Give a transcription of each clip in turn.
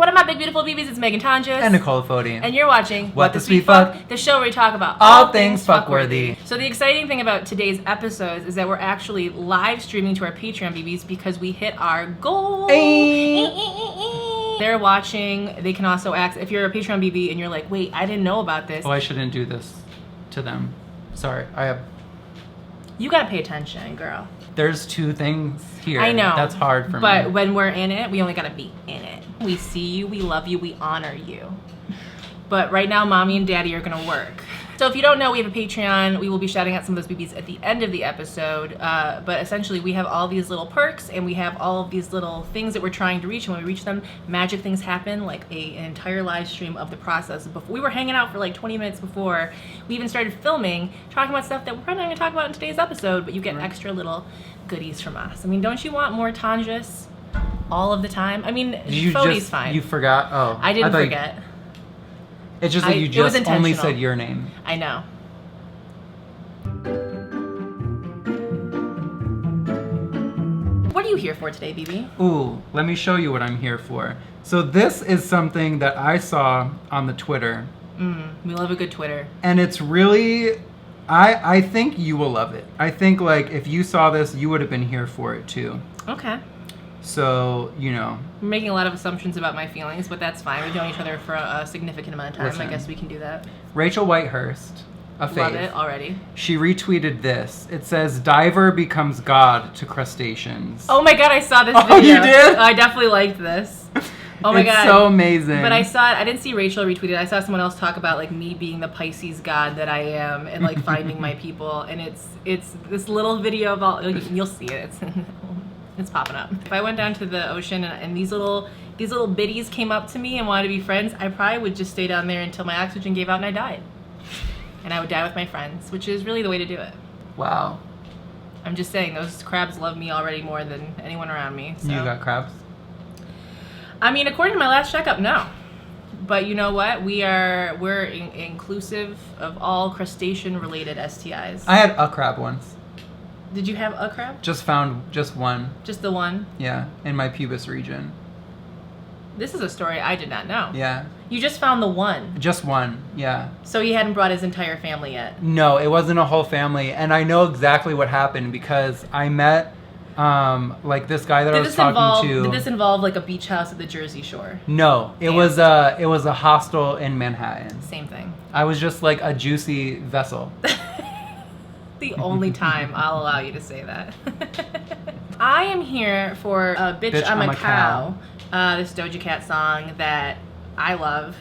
What up, my big beautiful babies? It's Meghan, Tonjes, and Nicole Fody. And you're watching What the Sweet Fuck, the show where we talk about all things fuckworthy. So the exciting thing about today's episodes is that we're actually live streaming to our Patreon babies because we hit our goal. They're watching. They can also ask if you're a Patreon BB and you're like, wait, I didn't know about this. Oh, I shouldn't do this to them. Sorry, You gotta pay attention, girl. There's two things here. I know. That's hard for me. But when we're in it, we only gotta be in it. We see you, we love you, we honor you. But right now, mommy and daddy are gonna work. So if you don't know, we have a Patreon. We will be shouting out some of those BBs at the end of the episode. But essentially, we have all these little perks and we have all of these little things that we're trying to reach. And when we reach them, magic things happen, like an entire live stream of the process. We were hanging out for like 20 minutes before we even started filming, talking about stuff that we're probably not gonna talk about in today's episode, but you get extra little goodies from us. I mean, don't you want more Tonjes all of the time? I mean, Fody's fine. You forgot? Oh. I didn't forget. It's just that you just only said your name. I know. What are you here for today, BB? Ooh, let me show you what I'm here for. So this is something that I saw on the Twitter. We love a good Twitter. And it's really, I think you will love it. I think like if you saw this, you would have been here for it too. Okay. So, you know. We're making a lot of assumptions about my feelings, but that's fine. We've known each other for a significant amount of time. Listen, I guess we can do that. Rachel Whitehurst, a fave. Love it already. She retweeted this. It says, "Diver becomes God to crustaceans." Oh my god, I saw this video. Oh, you did? I definitely liked this. Oh my god. It's so amazing. But I saw it. I didn't see Rachel retweet it. I saw someone else talk about like me being the Pisces god that I am and like finding my people. And it's this little video of all. You'll see it. It's popping up. If I went down to the ocean and these little biddies came up to me and wanted to be friends, I probably would just stay down there until my oxygen gave out and I died. And I would die with my friends, which is really the way to do it. Wow. I'm just saying, those crabs love me already more than anyone around me. So. You got crabs? I mean, according to my last checkup, no. But you know what? We're inclusive of all crustacean-related STIs. I had a crab once. Did you have a crab? Just found just one. Just the one? Yeah, in my pubis region. This is a story I did not know. Yeah. You just found the one. Just one, yeah. So he hadn't brought his entire family yet? No, it wasn't a whole family. And I know exactly what happened because I met like this guy that I was talking to. Did this involve like a beach house at the Jersey Shore? No, it was a hostel in Manhattan. Same thing. I was just like a juicy vessel. The only time I'll allow you to say that. I am here for Bitch, I'm a Cow. This Doja Cat song that I love.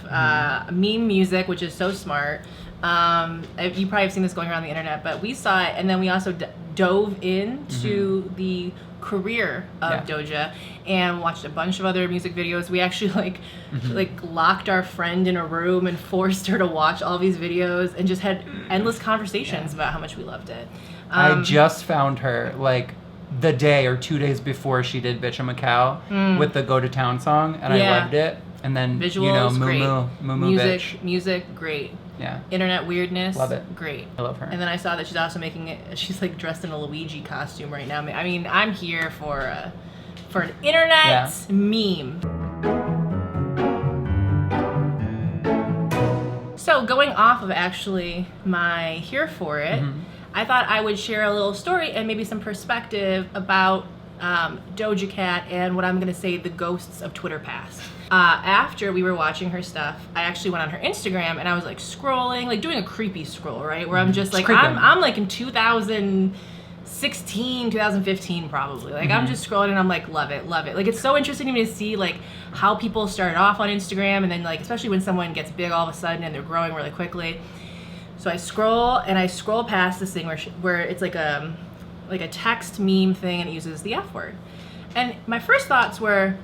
Meme music, which is so smart. You probably have seen this going around the internet, but we saw it and then we also dove into the career of Doja and watched a bunch of other music videos. We actually like locked our friend in a room and forced her to watch all these videos and just had endless conversations about how much we loved it. I just found her like the day or 2 days before she did Bitch I'm a Cow with the Go to Town song and I loved it. And then visuals, moo music, great. Yeah. Internet weirdness, love it. Great. I love her. And then I saw that she's also making it. She's like dressed in a Luigi costume right now. I mean, I'm here for an internet meme. So going off of actually my here for it, I thought I would share a little story and maybe some perspective about Doja Cat and what I'm gonna say the ghosts of Twitter past. After we were watching her stuff, I actually went on her Instagram and I was like scrolling, like doing a creepy scroll, right? Where I'm just like, I'm like in 2016, 2015 probably. Like I'm just scrolling and I'm like, love it. Like it's so interesting to me to see like how people started off on Instagram and then like, especially when someone gets big all of a sudden and they're growing really quickly. So I scroll past this thing where it's like a text meme thing and it uses the F word. And my first thoughts were,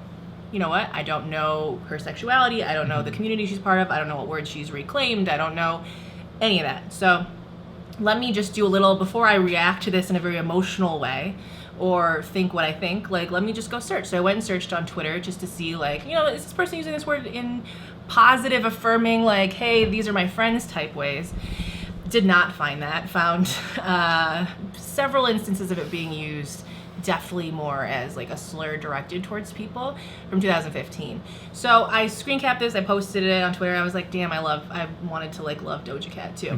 you know what? I don't know her sexuality. I don't know the community she's part of. I don't know what words she's reclaimed. I don't know any of that. So let me just do a little, before I react to this in a very emotional way or think what I think, like, let me just go search. So I went and searched on Twitter just to see, like, you know, is this person using this word in positive, affirming, like, hey, these are my friends type ways? Did not find that. Found several instances of it being used definitely more as like a slur directed towards people from 2015. So I screen capped this, I posted it on Twitter. I was like, damn, I wanted to like love Doja Cat too.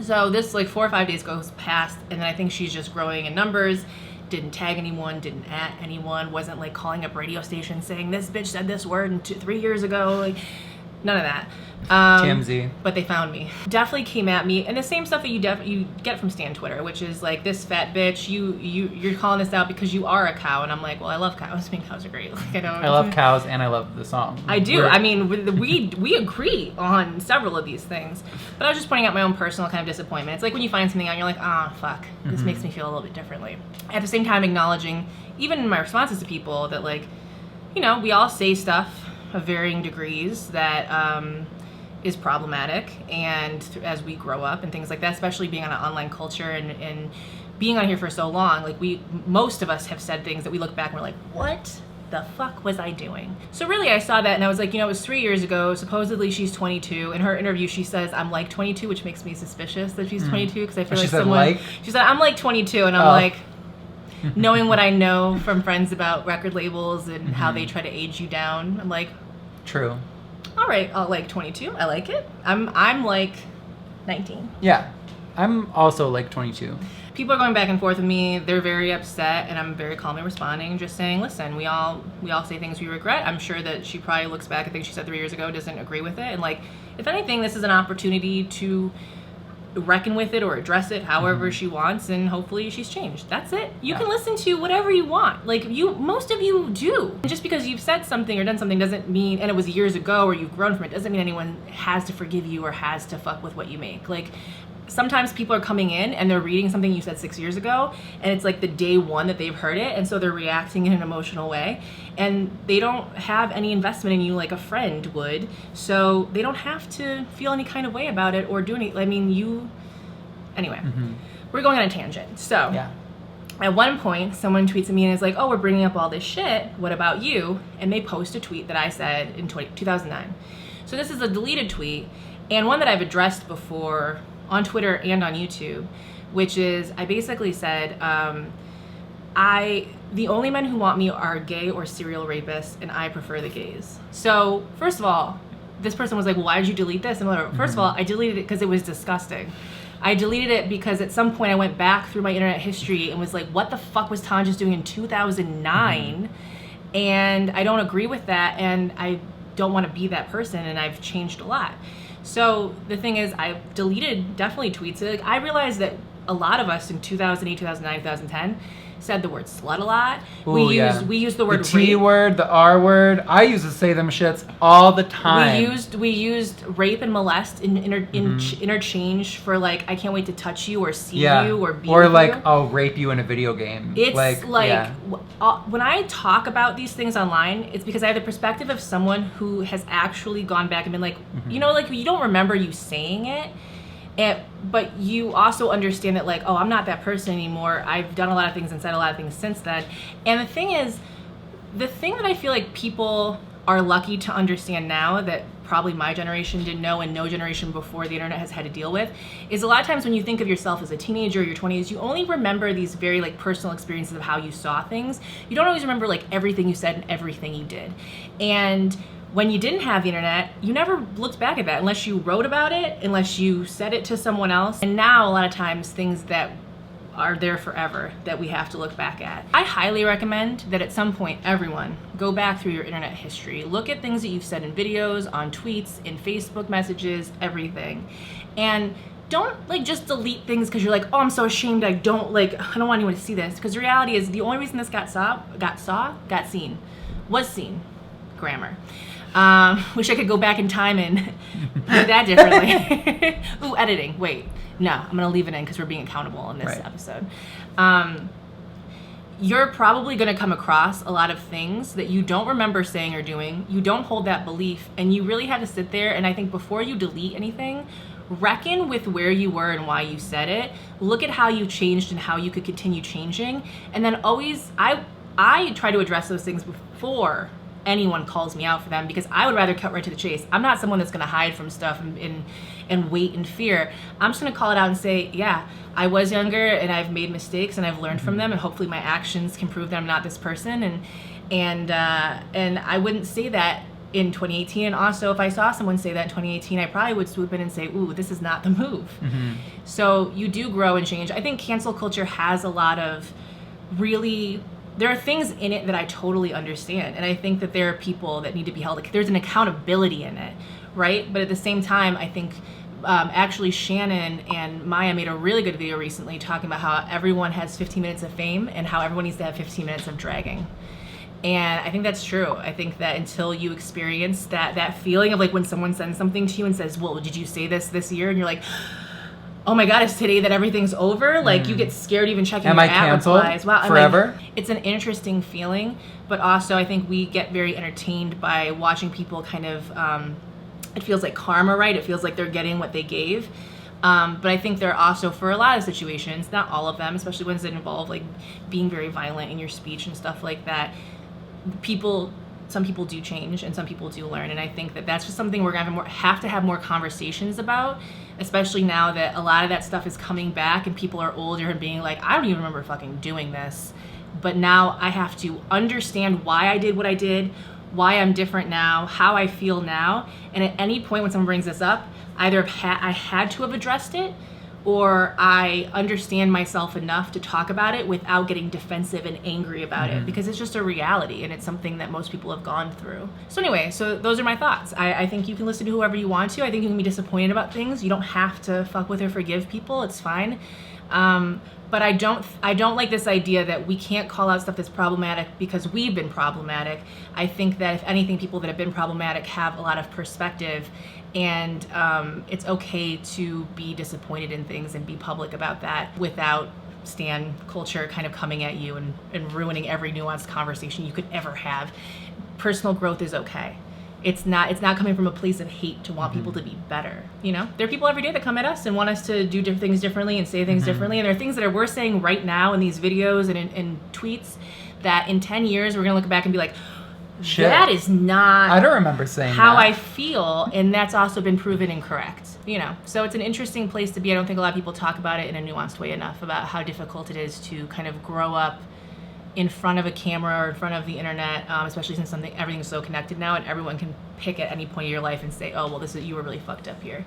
So this like 4 or 5 days goes past, and then I think she's just growing in numbers. Didn't tag anyone, didn't at anyone, wasn't like calling up radio stations saying this bitch said this word 3 years ago. Like none of that. TMZ. But they found me. Definitely came at me, and the same stuff that you get from Stan Twitter, which is like, this fat bitch, you're calling this out because you are a cow, and I'm like, well, I love cows. I mean, cows are great. Like I love cows, and I love the song. I do. I mean, we agree on several of these things, but I was just pointing out my own personal kind of disappointment. It's like when you find something out, and you're like, ah, fuck, this makes me feel a little bit differently. At the same time, acknowledging, even in my responses to people, that like, you know, we all say stuff of varying degrees that is problematic, and as we grow up and things like that, especially being on an online culture and being on here for so long, like most of us have said things that we look back and we're like, what the fuck was I doing? So really I saw that and I was like, you know, it was 3 years ago. Supposedly she's 22. In her interview she says I'm like 22, which makes me suspicious that she's 22, because I feel like someone she said I'm like 22, and I'm like, knowing what I know from friends about record labels and how they try to age you down, I'm like, true. All right, I'll like 22. I like it. I'm like 19. Yeah, I'm also like 22. People are going back and forth with me. They're very upset, and I'm very calmly responding, just saying, listen, we all say things we regret. I'm sure that she probably looks back at things she said 3 years ago, doesn't agree with it, and like, if anything, this is an opportunity to reckon with it or address it however she wants, and hopefully she's changed. That's it. You can listen to whatever you want. Like, most of you do. And just because you've said something or done something doesn't mean, and it was years ago or you've grown from it, doesn't mean anyone has to forgive you or has to fuck with what you make. Like, sometimes people are coming in and they're reading something you said 6 years ago, and it's like the day one that they've heard it, and so they're reacting in an emotional way, and they don't have any investment in you like a friend would, so they don't have to feel any kind of way about it or do any, I mean, anyway, we're going on a tangent. So at one point someone tweets at me and is like, oh, we're bringing up all this shit, what about you? And they post a tweet that I said in 2009. So this is a deleted tweet, and one that I've addressed before on Twitter and on YouTube, which is, I basically said, the only men who want me are gay or serial rapists, and I prefer the gays. So first of all, this person was like, well, why did you delete this? And whatever. First of all, I deleted it because it was disgusting. I deleted it because at some point I went back through my internet history and was like, what the fuck was Tonjes doing in 2009? And I don't agree with that, and I don't want to be that person, and I've changed a lot. So the thing is, I've deleted definitely tweets. Like, I realized that a lot of us in 2008, 2009, 2010 said the word slut a lot. Ooh, we used the word the T rape. word, the R word. I used to say them shits all the time. We used rape and molest in interchange for like, I can't wait to touch you or see you or be or with like, you. I'll rape you in a video game. It's like when I talk about these things online, it's because I have the perspective of someone who has actually gone back and been like, you know, like, you don't remember you saying it. But you also understand that, like, oh, I'm not that person anymore. I've done a lot of things and said a lot of things since then. And the thing is, the thing that I feel like people are lucky to understand now that probably my generation didn't know and no generation before the internet has had to deal with, is a lot of times when you think of yourself as a teenager or your 20s, you only remember these very like personal experiences of how you saw things. You don't always remember like everything you said and everything you did. And when you didn't have the internet, you never looked back at that unless you wrote about it, unless you said it to someone else. And now a lot of times things that are there forever that we have to look back at. I highly recommend that at some point, everyone go back through your internet history. Look at things that you've said in videos, on tweets, in Facebook messages, everything. And don't like just delete things because you're like, oh, I'm so ashamed, I don't want anyone to see this. Because the reality is the only reason this got seen was seen. Grammar. Wish I could go back in time and do that differently. Ooh, editing. Wait. No, I'm going to leave it in because we're being accountable in this episode. You're probably going to come across a lot of things that you don't remember saying or doing. You don't hold that belief, and you really have to sit there, and I think before you delete anything, reckon with where you were and why you said it. Look at how you changed and how you could continue changing. And then always, I try to address those things before anyone calls me out for them, because I would rather cut right to the chase. I'm not someone that's going to hide from stuff and wait in fear. I'm just going to call it out and say, yeah, I was younger and I've made mistakes and I've learned from them, and hopefully my actions can prove that I'm not this person. And I wouldn't say that in 2018. And also, if I saw someone say that in 2018, I probably would swoop in and say, ooh, this is not the move. So you do grow and change. I think cancel culture has a lot of there are things in it that I totally understand. And I think that there are people that need to be held. Like, there's an accountability in it, right? But at the same time, I think actually Shannon and Maya made a really good video recently talking about how everyone has 15 minutes of fame and how everyone needs to have 15 minutes of dragging. And I think that's true. I think that until you experience that feeling of like when someone sends something to you and says, well, did you say this year? And you're like, oh my God, it's today that everything's over? Like, you get scared even checking your ad replies. Wow, forever? It's an interesting feeling, but also I think we get very entertained by watching people kind of, it feels like karma, right? It feels like they're getting what they gave. But I think there are also, for a lot of situations, not all of them, especially ones that involve like being very violent in your speech and stuff like that, some people do change and some people do learn. And I think that that's just something we're going to have to have more conversations about, especially now that a lot of that stuff is coming back and people are older and being like, I don't even remember fucking doing this. But now I have to understand why I did what I did, why I'm different now, how I feel now. And at any point when someone brings this up, either I had to have addressed it, or I understand myself enough to talk about it without getting defensive and angry about it, because it's just a reality and it's something that most people have gone through. So anyway, so those are my thoughts. I think you can listen to whoever you want to. I think you can be disappointed about things. You don't have to fuck with or forgive people. It's fine. But I don't like this idea that we can't call out stuff that's problematic because we've been problematic. I think that if anything, people that have been problematic have a lot of perspective, and it's okay to be disappointed in things and be public about that without stan culture kind of coming at you and ruining every nuanced conversation you could ever have. Personal growth is okay. It's not coming from a place of hate to want people to be better. You know, there are people every day that come at us and want us to do things differently and say things differently. And there are things that we're saying right now in these videos and in tweets that in 10 years we're gonna look back and be like, shit, that is not I don't remember saying how that. I feel, and that's also been proven incorrect. You know, so it's an interesting place to be. I don't think a lot of people talk about it in a nuanced way enough about how difficult it is to kind of grow up in front of a camera or in front of the internet, especially since everything's so connected now, and everyone can pick at any point in your life and say, oh, well, you were really fucked up here.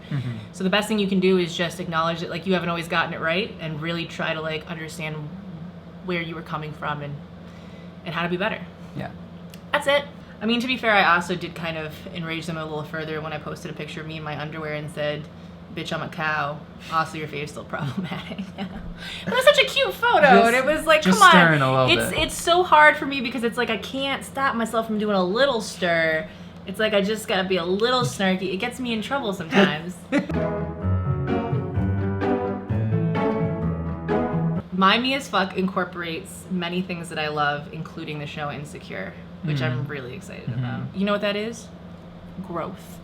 So the best thing you can do is just acknowledge that, like, you haven't always gotten it right, and really try to like understand where you were coming from and how to be better. Yeah. That's it. I mean, to be fair, I also did kind of enrage them a little further when I posted a picture of me in my underwear and said, bitch, I'm a cow. Also, your face is still problematic. It was such a cute photo, and it was like, come on. It's so hard for me because it's like I can't stop myself from doing a little stir. It's like I just gotta be a little snarky. It gets me in trouble sometimes. My Me as Fuck incorporates many things that I love, including the show Insecure, which I'm really excited about. You know what that is? Growth.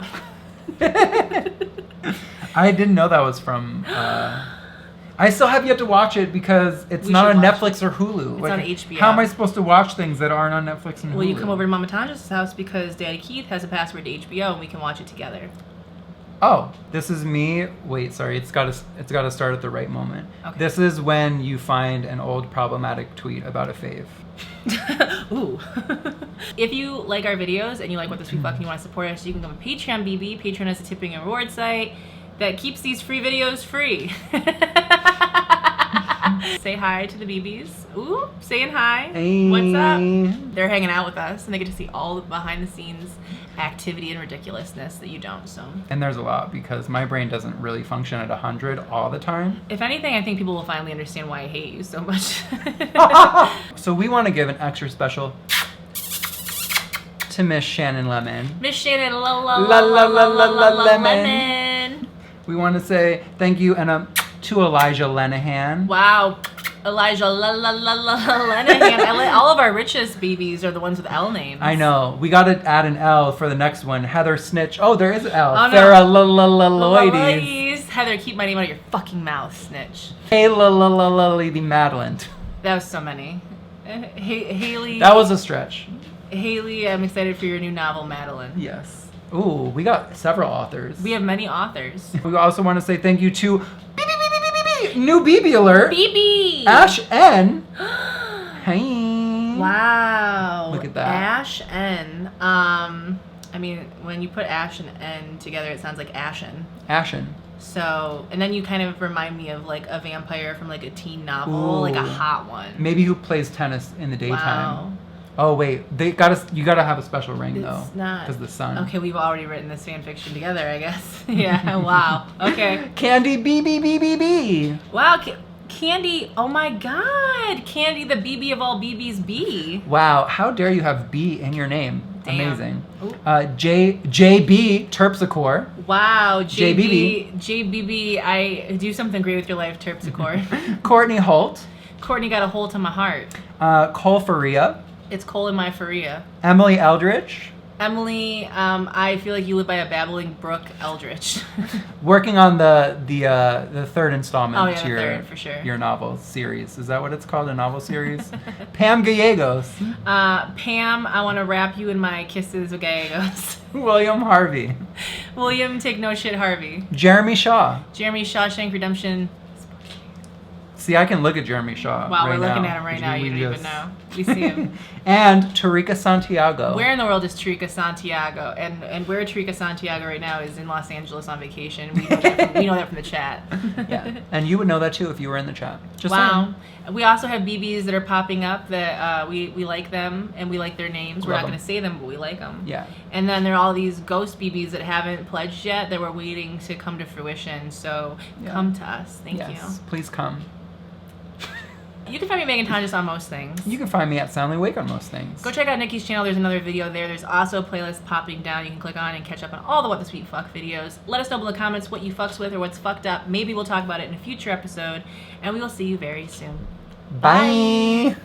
I didn't know that was from. I still have yet to watch it because it's not on Netflix or Hulu. It's on HBO. How am I supposed to watch things that aren't on Netflix and Hulu? Well, you come over to Mama Tonjes' house because Daddy Keith has a password to HBO, and we can watch it together. Oh, this is me. Wait, sorry. It's got to start at the right moment. Okay. This is when you find an old problematic tweet about a fave. Ooh. If you like our videos and you like What the Sweet Fuck and you want to support us, you can go to Patreon BB. Patreon is a tipping and reward site that keeps these free videos free. Say hi to the BBs. Ooh, saying hi. Hey. What's up? They're hanging out with us and they get to see all the behind the scenes activity and ridiculousness that you don't. So. And there's a lot because my brain doesn't really function at 100 all the time. If anything, I think people will finally understand why I hate you so much. So we want to give an extra special to Miss Shannon Lemon. Miss Shannon Lemon. We want to say thank you and to Elijah Lenahan. Wow. Elijah Lenahan. All of our richest BBs are the ones with L names. I know. We got to add an L for the next one. Heather Snitch. Oh, there is an L. Oh, no. Sarah Loides. Heather, keep my name out of your fucking mouth, Snitch. Hey, Lady Madeline. That was so many. Haley. That was a stretch. Haley, I'm excited for your new novel, Madeline. Yes. Ooh, we got several authors. We have many authors. We also want to say thank you to new BB alert. BB! Ash N. Hey. Wow. Look at that. Ash N. I mean, when you put Ash and N together, it sounds like Ashen. Ashen. So, and then you kind of remind me of like a vampire from like a teen novel, like a hot one. Maybe who plays tennis in the daytime. Wow. Oh wait, you gotta have a special ring though. It's not. Because the sun. Okay, we've already written this fan fiction together, I guess. Yeah, wow. Okay. Candy BBBBB. Wow, Candy, oh my god. Candy, the BB of all BBs B. Wow, how dare you have B in your name. Damn. Amazing. JB Terpsichore. Wow, JBB. JBB, I do something great with your life, Terpsichore. Courtney Holt. Courtney got a hold to my heart. Cole Faria. It's Cole in my Faria. Emily Eldridge. Emily, I feel like you live by a babbling brook, Eldritch. Working on the third installment to third, for sure. your novel series. Is that what it's called? A novel series? Pam Gallegos. Pam, I want to wrap you in my kisses with Gallegos. William Harvey. William, take no shit, Harvey. Jeremy Shaw. Jeremy Shawshank Redemption. See, I can look at Jeremy Shaw. Wow, right we're looking now. at him right now. You don't even know. We see him. And Tarika Santiago. Where in the world is Tarika Santiago? And where Tarika Santiago right now is in Los Angeles on vacation. We know that from the chat. Yeah, and you would know that too if you were in the chat. Just wow. saying. We also have BBs that are popping up that we like them and we like their names. We're not going to say them, but we like them. Yeah. And then there are all these ghost BBs that haven't pledged yet that we're waiting to come to fruition. So come to us. Thank you. Please come. You can find me Meghan Tonjes on most things. You can find me at Soundly Wake on most things. Go check out Nikki's channel. There's another video there. There's also a playlist popping down. You can click on and catch up on all the What the Sweet Fuck videos. Let us know in the comments what you fucks with or what's fucked up. Maybe we'll talk about it in a future episode. And we will see you very soon. Bye.